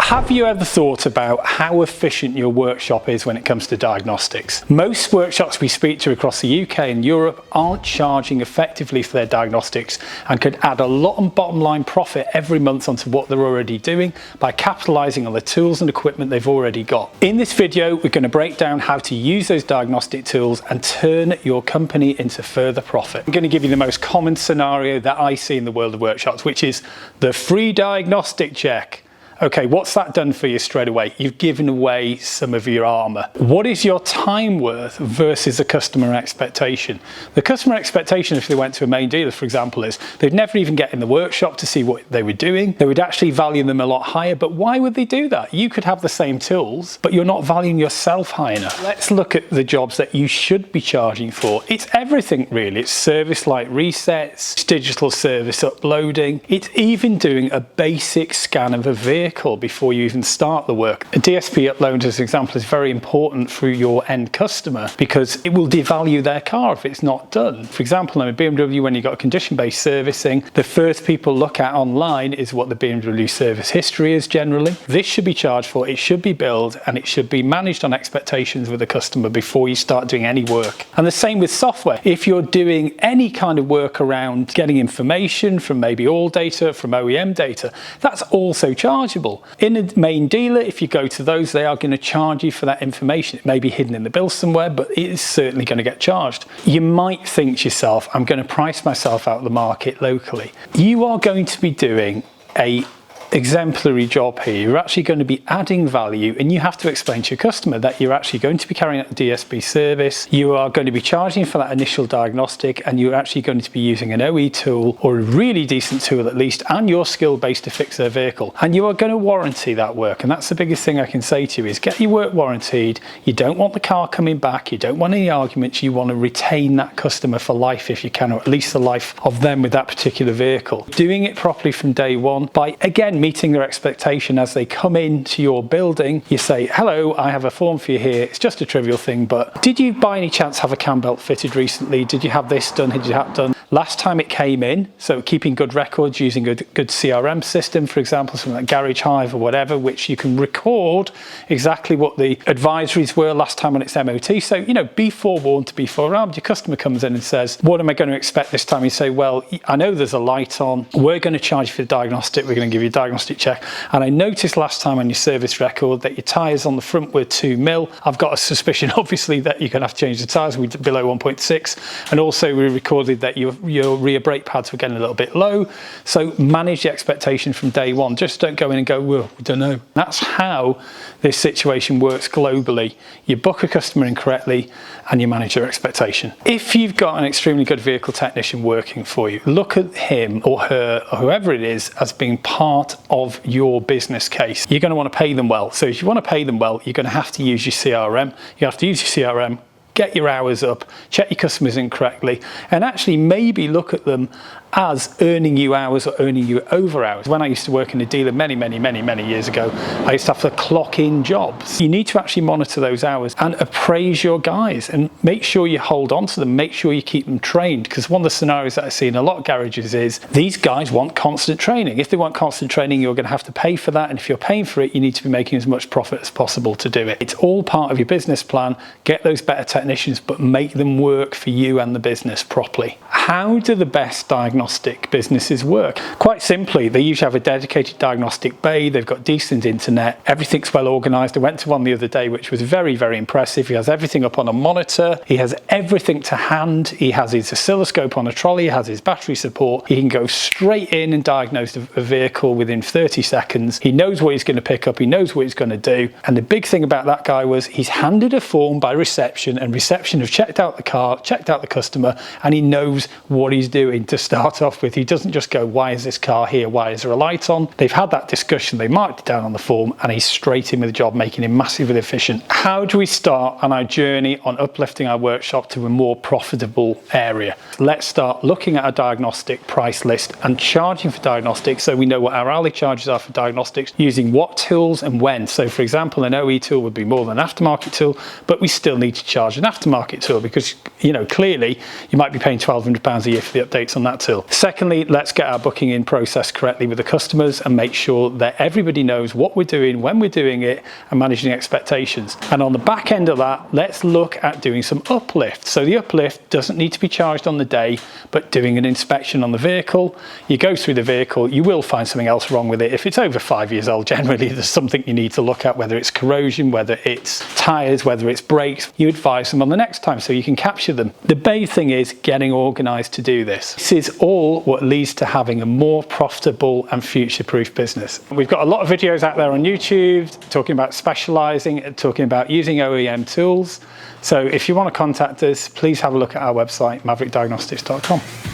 Have you ever thought about how efficient your workshop is when it comes to diagnostics? Most workshops we speak to across the UK and Europe aren't charging effectively for their diagnostics and could add a lot of bottom line profit every month onto what they're already doing by capitalising on the tools and equipment they've already got. In this video, we're going to break down how to use those diagnostic tools and turn your company into further profit. I'm going to give you the most common scenario that I see in the world of workshops, which is the free diagnostic check. Okay, what's that done for you straight away? You've given away some of your armour. What is your time worth versus the customer expectation? The customer expectation, if they went to a main dealer, for example, is they'd never even get in the workshop to see what they were doing. They would actually value them a lot higher, but why would they do that? You could have the same tools, but you're not valuing yourself high enough. Let's look at the jobs that you should be charging for. It's everything really. It's service like resets, it's digital service uploading, it's even doing a basic scan of a vehicle before you even start the work. A DSP upload, as an example, is very important for your end customer because it will devalue their car if it's not done. For example, in a BMW, when you've got condition-based servicing, the first people look at online is what the BMW service history is generally. This should be charged for, it should be billed, and it should be managed on expectations with the customer before you start doing any work. And the same with software. If you're doing any kind of work around getting information from maybe all data, from OEM data, that's also chargeable. In a main dealer, if you go to those, they are going to charge you for that information. It may be hidden in the bill somewhere, but it is certainly going to get charged. You might think to yourself, I'm going to price myself out of the market locally. You are going to be doing a exemplary job here. You're actually going to be adding value, and you have to explain to your customer that you're actually going to be carrying out a DSP service. You are going to be charging for that initial diagnostic, and you're actually going to be using an OE tool or a really decent tool at least, and your skill base to fix their vehicle. And you are going to warranty that work. And that's the biggest thing I can say to you is get your work warranted. You don't want the car coming back. You don't want any arguments. You want to retain that customer for life if you can, or at least the life of them with that particular vehicle. Doing it properly from day one by, again, meeting their expectation as they come into your building. You say, hello, I have a form for you here. It's just a trivial thing, but did you by any chance have a cam belt fitted recently? Did you have this done? Did you have that done? Last time it came in, so keeping good records using a good CRM system, for example, something like Garage Hive or whatever, which you can record exactly what the advisories were last time on its MOT. So, you know, be forewarned to be forearmed. Your customer comes in and says, what am I going to expect this time? You say, well, I know there's a light on. We're going to charge you for the diagnostic. We're going to give you a diagnostic check. And I noticed last time on your service record that your tyres on the front were 2 mil. I've got a suspicion, obviously, that you're going to have to change the tyres below 1.6. And also we recorded that your rear brake pads were getting a little bit low. So manage the expectation from day one. Just don't go in and go, well, we don't know. That's how this situation works globally. You book a customer in correctly and you manage their expectation. If you've got an extremely good vehicle technician working for you, look at him or her or whoever it is as being part of your business case. You're going to want to pay them well. So if you want to pay them well, you're going to have to use your CRM. You have to use your CRM, get your hours up, check your customers in correctly, and actually maybe look at them as earning you hours or earning you over hours. When I used to work in a dealer many years ago, I used to have to clock in jobs. You need to actually monitor those hours and appraise your guys and make sure you hold on to them, make sure you keep them trained, because one of the scenarios that I see in a lot of garages is these guys want constant training. If they want constant training, you're going to have to pay for that, and if you're paying for it, you need to be making as much profit as possible to do it. It's all part of your business plan. Get those better technicians, but make them work for you and the business properly. How do the best diagnostic businesses work? Quite simply, they usually have a dedicated diagnostic bay. They've got decent internet. Everything's well organized. I went to one the other day, which was very impressive. He has everything up on a monitor. He has everything to hand. He has his oscilloscope on a trolley. He has his battery support. He can go straight in and diagnose a vehicle within 30 seconds. He knows what he's going to pick up. He knows what he's going to do. And the big thing about that guy was he's handed a form by reception, and reception have checked out the car, checked out the customer, and he knows what he's doing to start off with. He doesn't just go, why is this car here? Why is there a light on? They've had that discussion. They marked it down on the form, and he's straight in with the job, making him massively efficient. How do we start on our journey on uplifting our workshop to a more profitable area? Let's start looking at a diagnostic price list and charging for diagnostics, so we know what our hourly charges are for diagnostics, using what tools and when. So for example, an OE tool would be more than an aftermarket tool, but we still need to charge an aftermarket tool because, you know, clearly you might be paying £1,200 a year for the updates on that tool. still. Secondly, let's get our booking in process correctly with the customers and make sure that everybody knows what we're doing, when we're doing it, and managing expectations. And on the back end of that, let's look at doing some uplift. So the uplift doesn't need to be charged on the day, but doing an inspection on the vehicle. You go through the vehicle, you will find something else wrong with it. If it's over 5 years old, generally there's something you need to look at, whether it's corrosion, whether it's tyres, whether it's brakes. You advise them on the next time so you can capture them. The main thing is getting organised to do this. This is all what leads to having a more profitable and future-proof business. We've got a lot of videos out there on YouTube talking about specialising, talking about using OEM tools. So if you want to contact us, please have a look at our website, maverickdiagnostics.com.